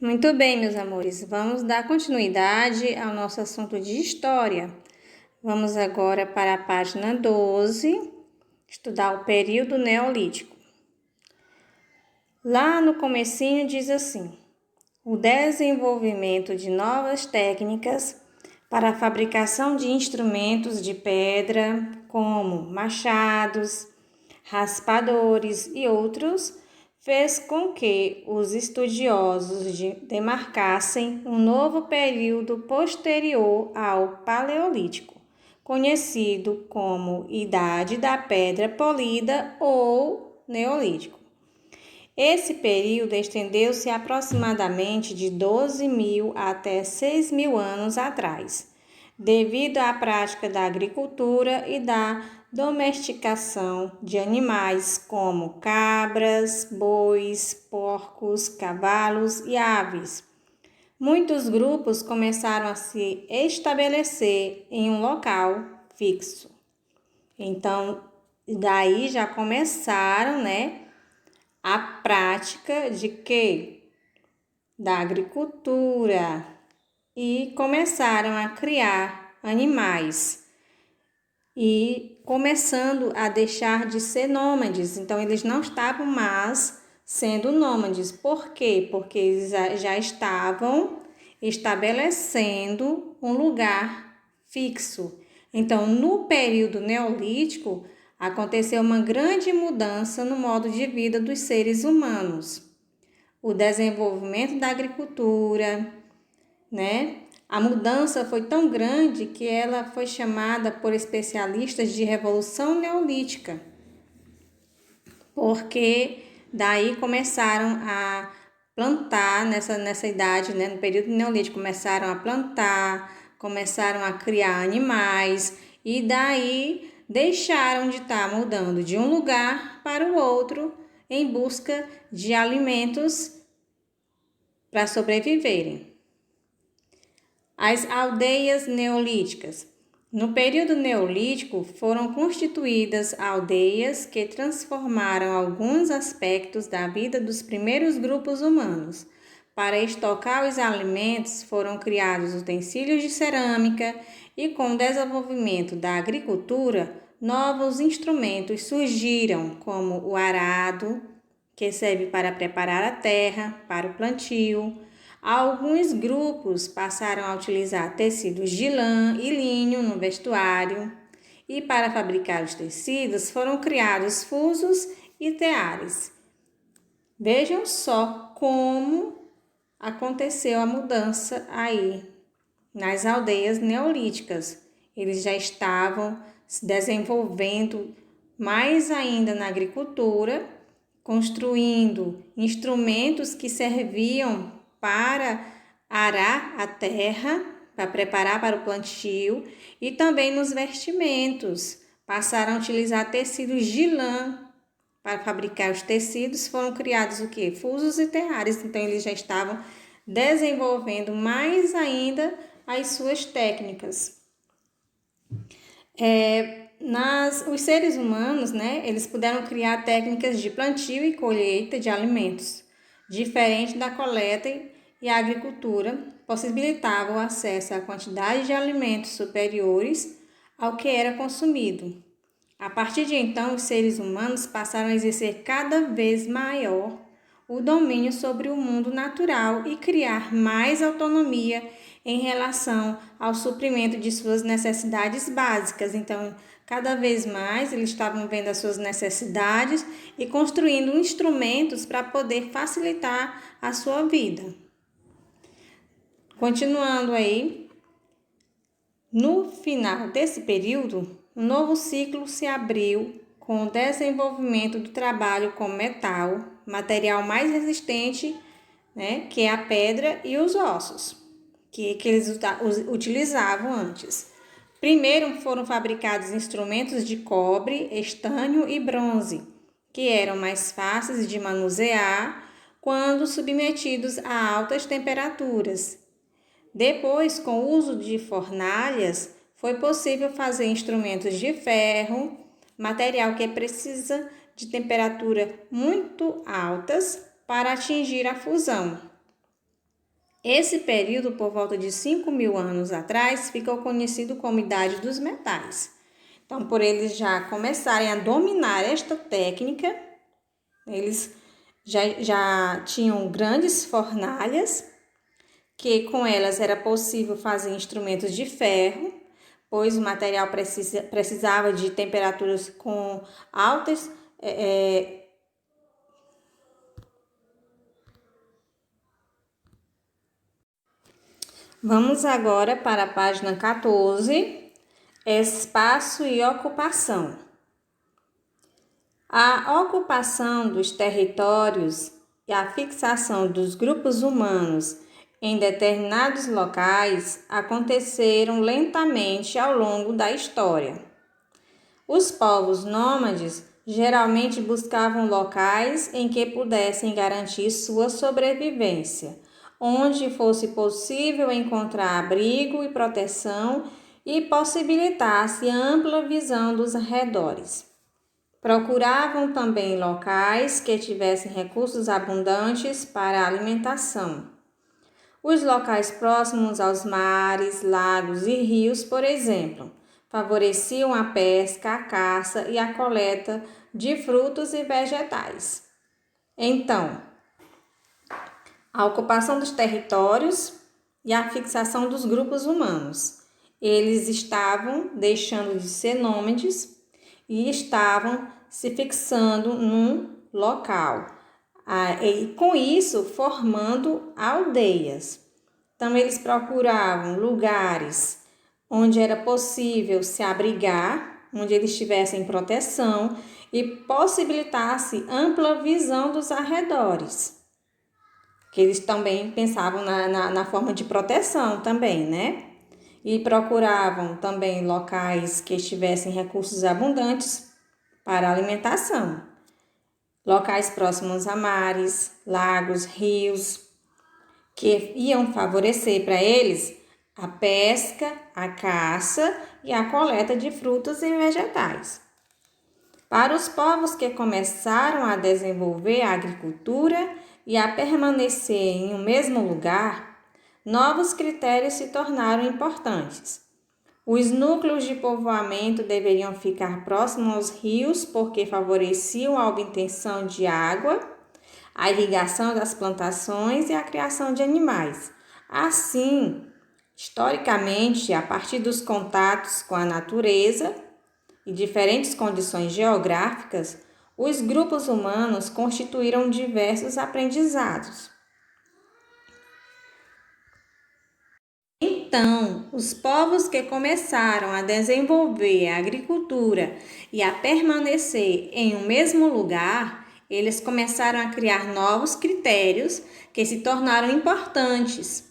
Muito bem, meus amores, vamos dar continuidade ao nosso assunto de história. Vamos agora para a página 12, estudar o período neolítico. Lá no comecinho diz assim: o desenvolvimento de novas técnicas para a fabricação de instrumentos de pedra, como machados, raspadores e outros, fez com que os estudiosos demarcassem um novo período posterior ao Paleolítico, conhecido como Idade da Pedra Polida ou Neolítico. Esse período estendeu-se aproximadamente de 12.000 até 6.000 anos atrás, devido à prática da agricultura e da domesticação de animais como cabras, bois, porcos, cavalos e aves. Muitos grupos começaram a se estabelecer em um local fixo. Então, daí já começaram, a prática de quê? Da agricultura, e começaram a criar animais e começando a deixar de ser nômades. Então, eles não estavam mais sendo nômades. Por quê? Porque eles já estavam estabelecendo um lugar fixo. Então, no período neolítico, aconteceu uma grande mudança no modo de vida dos seres humanos. O desenvolvimento da agricultura, A mudança foi tão grande que ela foi chamada por especialistas de Revolução Neolítica, porque daí começaram a plantar nessa idade, no período neolítico, começaram a plantar, começaram a criar animais e daí deixaram de estar mudando de um lugar para o outro em busca de alimentos para sobreviverem. As aldeias neolíticas. No período neolítico, foram constituídas aldeias que transformaram alguns aspectos da vida dos primeiros grupos humanos. Para estocar os alimentos, foram criados utensílios de cerâmica e, com o desenvolvimento da agricultura, novos instrumentos surgiram, como o arado, que serve para preparar a terra para o plantio. Alguns grupos passaram a utilizar tecidos de lã e linho no vestuário, e para fabricar os tecidos foram criados fusos e teares. Vejam só como aconteceu a mudança aí nas aldeias neolíticas. Eles já estavam se desenvolvendo mais ainda na agricultura, construindo instrumentos que serviam para arar a terra, para preparar para o plantio, e também nos vestimentos. Passaram a utilizar tecidos de lã. Para fabricar os tecidos foram criados o quê? Fusos e teares. Então, eles já estavam desenvolvendo mais ainda as suas técnicas. Os seres humanos, eles puderam criar técnicas de plantio e colheita de alimentos, diferente da coleta e a agricultura, possibilitavam o acesso à quantidade de alimentos superiores ao que era consumido. A partir de então, os seres humanos passaram a exercer cada vez maior o domínio sobre o mundo natural e criar mais autonomia em relação ao suprimento de suas necessidades básicas. Então, cada vez mais eles estavam vendo as suas necessidades e construindo instrumentos para poder facilitar a sua vida. Continuando aí, no final desse período, um novo ciclo se abriu com o desenvolvimento do trabalho com metal, material mais resistente, que é a pedra e os ossos, que eles utilizavam antes. Primeiro foram fabricados instrumentos de cobre, estanho e bronze, que eram mais fáceis de manusear quando submetidos a altas temperaturas. Depois, com o uso de fornalhas, foi possível fazer instrumentos de ferro, material que precisa de temperatura muito altas para atingir a fusão. Esse período, por volta de 5.000 anos atrás, ficou conhecido como Idade dos Metais. Então, por eles já começarem a dominar esta técnica, eles já tinham grandes fornalhas, que com elas era possível fazer instrumentos de ferro, pois o material precisava de temperaturas com altas. Vamos agora para a página 14, espaço e ocupação. A ocupação dos territórios e a fixação dos grupos humanos em determinados locais aconteceram lentamente ao longo da história. Os povos nômades geralmente buscavam locais em que pudessem garantir sua sobrevivência, onde fosse possível encontrar abrigo e proteção e possibilitasse ampla visão dos arredores. Procuravam também locais que tivessem recursos abundantes para a alimentação. Os locais próximos aos mares, lagos e rios, por exemplo, favoreciam a pesca, a caça e a coleta de frutos e vegetais. Então, a ocupação dos territórios e a fixação dos grupos humanos. Eles estavam deixando de ser nômades e estavam se fixando num local. E com isso, formando aldeias. Então, eles procuravam lugares onde era possível se abrigar, onde eles tivessem proteção e possibilitasse ampla visão dos arredores. Que eles também pensavam na forma de proteção também, né? E procuravam também locais que tivessem recursos abundantes para alimentação. Locais próximos a mares, lagos, rios, que iam favorecer para eles a pesca, a caça e a coleta de frutas e vegetais. Para os povos que começaram a desenvolver a agricultura e a permanecer em um mesmo lugar, novos critérios se tornaram importantes. Os núcleos de povoamento deveriam ficar próximos aos rios porque favoreciam a obtenção de água, a irrigação das plantações e a criação de animais. Assim, historicamente, a partir dos contatos com a natureza e diferentes condições geográficas, os grupos humanos constituíram diversos aprendizados. Então, os povos que começaram a desenvolver a agricultura e a permanecer em um mesmo lugar, eles começaram a criar novos critérios que se tornaram importantes.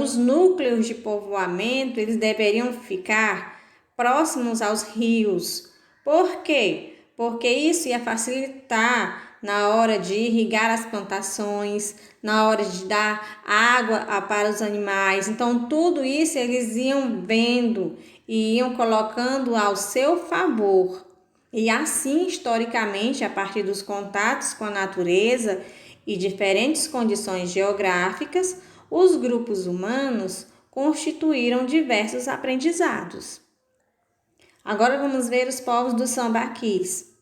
Os núcleos de povoamento, eles deveriam ficar próximos aos rios. Por quê? Porque isso ia facilitar na hora de irrigar as plantações, na hora de dar água para os animais. Então, tudo isso eles iam vendo e iam colocando ao seu favor. E assim, historicamente, a partir dos contatos com a natureza e diferentes condições geográficas, os grupos humanos constituíram diversos aprendizados. Agora vamos ver os povos dos sambaquis.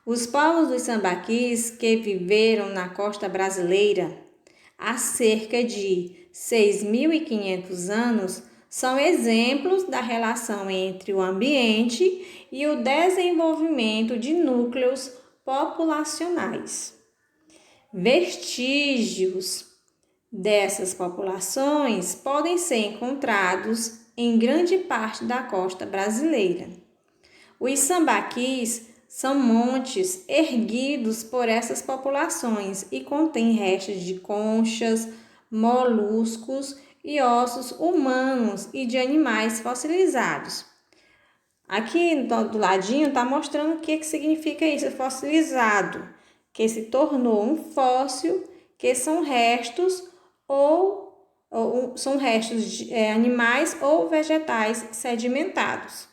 Os povos dos sambaquis que viveram na costa brasileira há cerca de 6.500 anos são exemplos da relação entre o ambiente e o desenvolvimento de núcleos populacionais. Vestígios dessas populações podem ser encontrados em grande parte da costa brasileira. Os sambaquis são montes erguidos por essas populações e contêm restos de conchas, moluscos e ossos humanos e de animais fossilizados. Aqui do ladinho está mostrando o que significa isso, fossilizado, que se tornou um fóssil, que são restos são restos de animais ou vegetais sedimentados.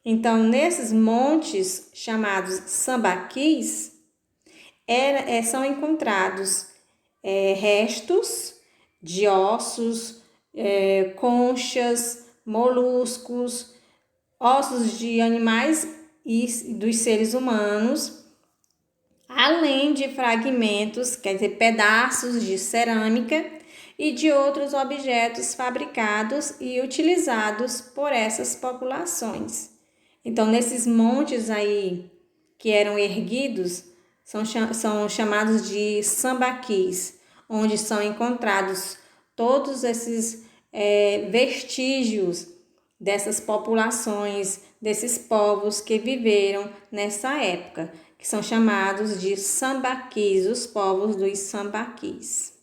Então, nesses montes chamados sambaquis, são encontrados restos de ossos, conchas, moluscos, ossos de animais e dos seres humanos, além de fragmentos, quer dizer, pedaços de cerâmica e de outros objetos fabricados e utilizados por essas populações. Então, nesses montes aí que eram erguidos, são chamados de sambaquis, onde são encontrados todos esses vestígios dessas populações, desses povos que viveram nessa época, que são chamados de sambaquis, os povos dos sambaquis.